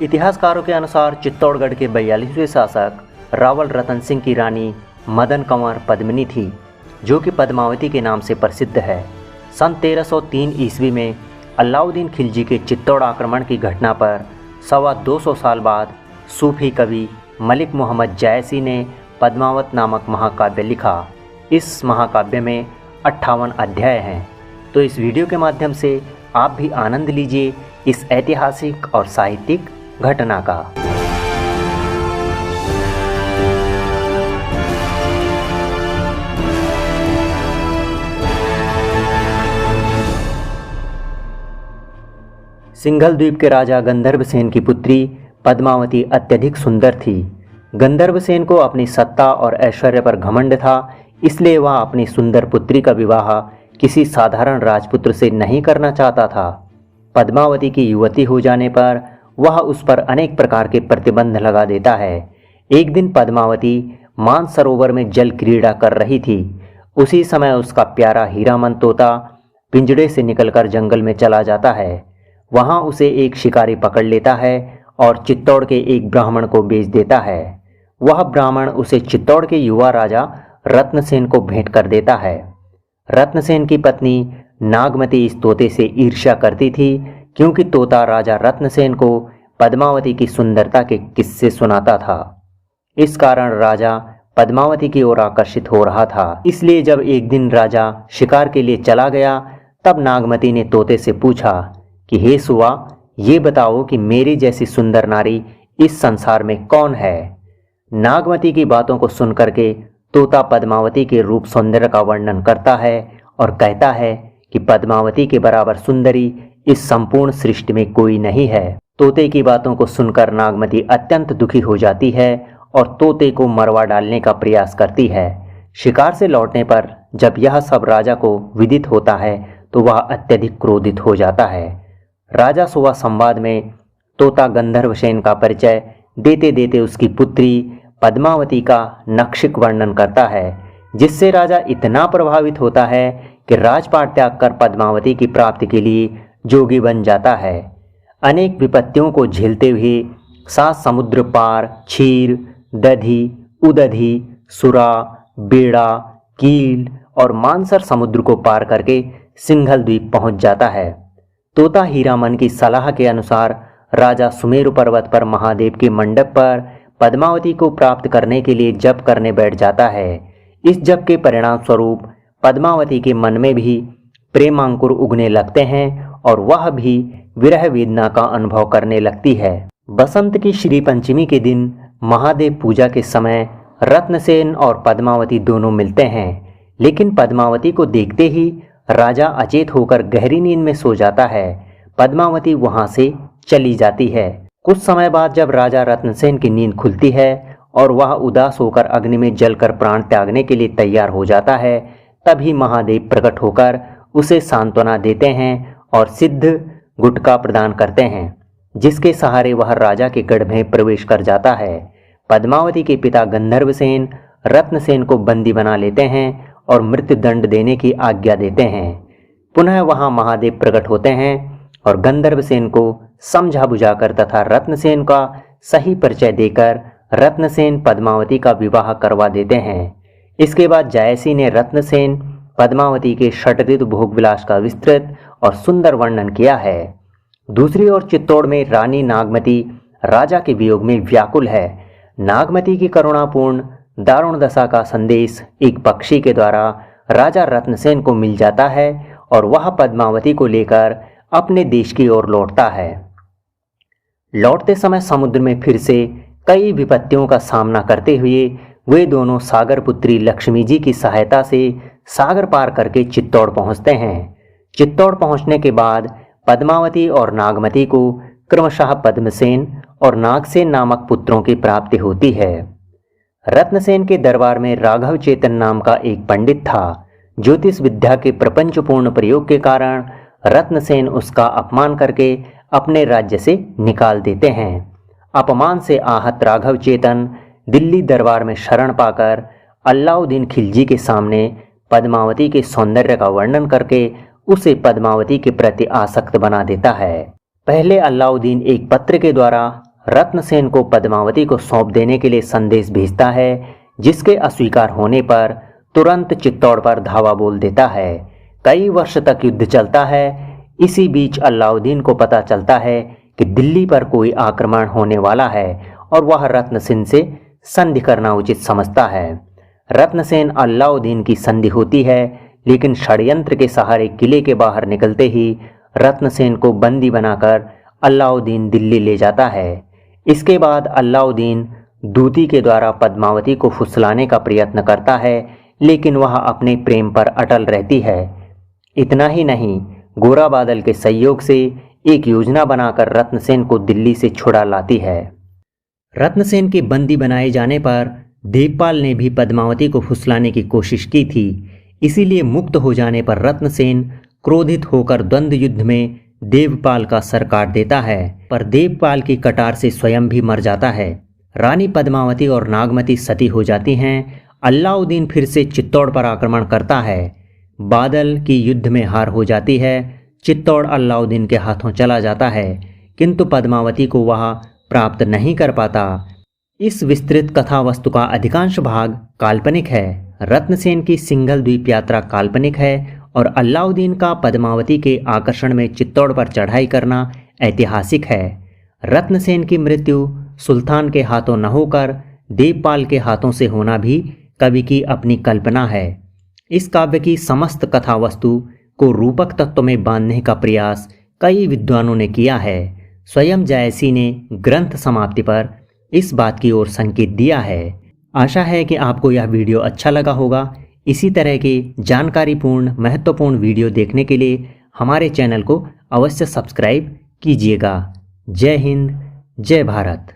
इतिहासकारों के अनुसार चित्तौड़गढ़ के 42वें शासक रावल रतन सिंह की रानी मदन कंवर पद्मिनी थी, जो कि पद्मावती के नाम से प्रसिद्ध है। सन 1303 ईस्वी में अलाउद्दीन खिलजी के चित्तौड़ आक्रमण की घटना पर 225 साल बाद सूफी कवि मलिक मोहम्मद जायसी ने पद्मावत नामक महाकाव्य लिखा। इस महाकाव्य में 58 अध्याय हैं। तो इस वीडियो के माध्यम से आप भी आनंद लीजिए इस ऐतिहासिक और साहित्यिक घटना का। सिंघल द्वीप के राजा गंधर्वसेन की पुत्री पद्मावती अत्यधिक सुंदर थी। गंधर्वसेन को अपनी सत्ता और ऐश्वर्य पर घमंड था, इसलिए वह अपनी सुंदर पुत्री का विवाह किसी साधारण राजपुत्र से नहीं करना चाहता था। पद्मावती की युवती हो जाने पर वह उस पर अनेक प्रकार के प्रतिबंध लगा देता है। एक दिन पद्मावती मानसरोवर में जल क्रीड़ा कर रही थी। उसी समय उसका प्यारा हीरामन तोता पिंजड़े से निकलकर जंगल में चला जाता है। वहां उसे एक शिकारी पकड़ लेता है और चित्तौड़ के एक ब्राह्मण को बेच देता है। वह ब्राह्मण उसे चित्तौड़ के युवा राजा रत्नसेन को भेंट कर देता है। रत्नसेन की पत्नी नागमती इस तोते से ईर्ष्या करती थी, क्योंकि तोता राजा रत्नसेन को पद्मावती की सुंदरता के किस्से सुनाता था। इस कारण राजा पद्मावती की ओर आकर्षित हो रहा था। इसलिए जब एक दिन राजा शिकार के लिए चला गया, तब नागमती ने तोते से पूछा कि हे सुआ, ये बताओ कि मेरी जैसी सुंदर नारी इस संसार में कौन है। नागमती की बातों को सुनकर के तोता पद्मावती के रूप सौंदर्य का वर्णन करता है और कहता है कि पद्मावती के बराबर सुंदरी इस संपूर्ण सृष्टि में कोई नहीं है। तोते की बातों को सुनकर नागमती अत्यंत दुखी हो जाती है और तोते को मरवा डालने का प्रयास करती है। शिकार से लौटने पर जब यह सब राजा को विदित होता है तो वह अत्यधिक क्रोधित हो जाता है। राजा सुवा संवाद में तोता गंधर्वसेन का परिचय देते देते उसकी पुत्री पद्मावती का नक्षिक वर्णन करता है, जिससे राजा इतना प्रभावित होता है कि राजपाट त्याग कर पद्मावती की प्राप्ति के लिए जोगी बन जाता है। अनेक विपत्तियों को झेलते हुए 7 समुद्र पार क्षीर, दधी, उदधी, सुरा, बेड़ा, कील और मानसर समुद्र को पार करके सिंघल द्वीप पहुंच जाता है। तोता हीरामन की सलाह के अनुसार राजा सुमेरु पर्वत पर महादेव के मंडप पर पद्मावती को प्राप्त करने के लिए जप करने बैठ जाता है। इस जप के परिणाम स्वरूप पद्मावती के मन में भी प्रेमांकुर उगने लगते हैं और वह भी विरह वेदना का अनुभव करने लगती है। बसंत की श्री पंचमी के दिन महादेव पूजा के समय रत्नसेन और पद्मावती दोनों मिलते हैं, लेकिन पद्मावती को देखते ही राजा अचेत होकर गहरी नींद में सो जाता है। पद्मावती वहां से चली जाती है। कुछ समय बाद जब राजा रत्नसेन की नींद खुलती है और वह उदास होकर अग्नि में जलकर प्राण त्यागने के लिए तैयार हो जाता है, तभी महादेव प्रकट होकर उसे सांत्वना देते हैं और सिद्ध गुटका प्रदान करते हैं, जिसके सहारे वह राजा के गढ़ में प्रवेश कर जाता है। पद्मावती के पिता गंधर्वसेन रत्नसेन को बंदी बना लेते हैं और मृत्यु दंड देने की आज्ञा देते हैं। पुनः वहां महादेव प्रकट होते हैं और गंधर्वसेन को समझा बुझाकर तथा रत्नसेन का सही परिचय देकर रत्नसेन पद्मावती का विवाह करवा देते हैं। इसके बाद जायसी ने रत्नसेन पद्मावती के षटऋतु भोग विलास का विस्तृत और सुंदर वर्णन किया है। दूसरी ओर चित्तौड़ में रानी नागमती राजा के वियोग में व्याकुल है। नागमती की करुणापूर्ण दारुण दशा का संदेश एक पक्षी के द्वारा राजा रत्नसेन को मिल जाता है और वह पद्मावती को लेकर अपने देश की ओर लौटता है। लौटते समय समुद्र में फिर से कई विपत्तियों का सामना करते हुए वे दोनों सागर पुत्री लक्ष्मी जी की सहायता से सागर पार करके चित्तौड़ पहुंचते हैं। चित्तौड़ पहुंचने के बाद पद्मावती और नागमती को क्रमशः पद्मसेन और नागसेन नामक पुत्रों की प्राप्ति होती है। रत्नसेन के दरबार में राघव चेतन नाम का एक पंडित था। ज्योतिष विद्या के प्रपंचपूर्ण प्रयोग के कारण रत्नसेन उसका अपमान करके अपने राज्य से निकाल देते हैं। अपमान से आहत राघव चेतन दिल्ली दरबार में शरण पाकर अलाउद्दीन खिलजी के सामने पद्मावती के सौंदर्य का वर्णन करके उसे पद्मावती के प्रति आसक्त बना देता है। पहले अलाउद्दीन एक पत्र के द्वारा रत्नसेन को पद्मावती को सौंप देने के लिए संदेश भेजता है, जिसके अस्वीकार होने पर तुरंत चित्तौड़ पर धावा बोल देता है। कई वर्ष तक युद्ध चलता है। इसी बीच अलाउद्दीन को पता चलता है कि दिल्ली पर कोई आक्रमण होने वाला है और वह रत्नसेन से संधि करना उचित समझता है। रत्नसेन अलाउद्दीन की संधि होती है, लेकिन षड्यंत्र के सहारे किले के बाहर निकलते ही रत्नसेन को बंदी बनाकर अलाउद्दीन दिल्ली ले जाता है। इसके बाद अलाउद्दीन दूती के द्वारा पद्मावती को फुसलाने का प्रयत्न करता है, लेकिन वह अपने प्रेम पर अटल रहती है। इतना ही नहीं, गोरा बादल के सहयोग से एक योजना बनाकर रत्नसेन को दिल्ली से छुड़ा लाती है। रत्नसेन के बंदी बनाए जाने पर देवपाल ने भी पद्मावती को फुसलाने की कोशिश की थी। इसीलिए मुक्त हो जाने पर रत्नसेन क्रोधित होकर द्वंद्व युद्ध में देवपाल का सर काट देता है, पर देवपाल की कटार से स्वयं भी मर जाता है। रानी पद्मावती और नागमती सती हो जाती हैं। अलाउद्दीन फिर से चित्तौड़ पर आक्रमण करता है। बादल की युद्ध में हार हो जाती है। चित्तौड़ अलाउद्दीन के हाथों चला जाता है, किंतु पद्मावती को वह प्राप्त नहीं कर पाता। इस विस्तृत कथा वस्तु का अधिकांश भाग काल्पनिक है। रत्नसेन की सिंघल द्वीप यात्रा काल्पनिक है और अलाउद्दीन का पद्मावती के आकर्षण में चित्तौड़ पर चढ़ाई करना ऐतिहासिक है। रत्नसेन की मृत्यु सुल्तान के हाथों न होकर देवपाल के हाथों से होना भी कवि की अपनी कल्पना है। इस काव्य की समस्त कथा वस्तु को रूपक तत्व में बांधने का प्रयास कई विद्वानों ने किया है। स्वयं जायसी ने ग्रंथ समाप्ति पर इस बात की ओर संकेत दिया है। आशा है कि आपको यह वीडियो अच्छा लगा होगा। इसी तरह के जानकारीपूर्ण महत्वपूर्ण वीडियो देखने के लिए हमारे चैनल को अवश्य सब्सक्राइब कीजिएगा। जय हिंद, जय भारत।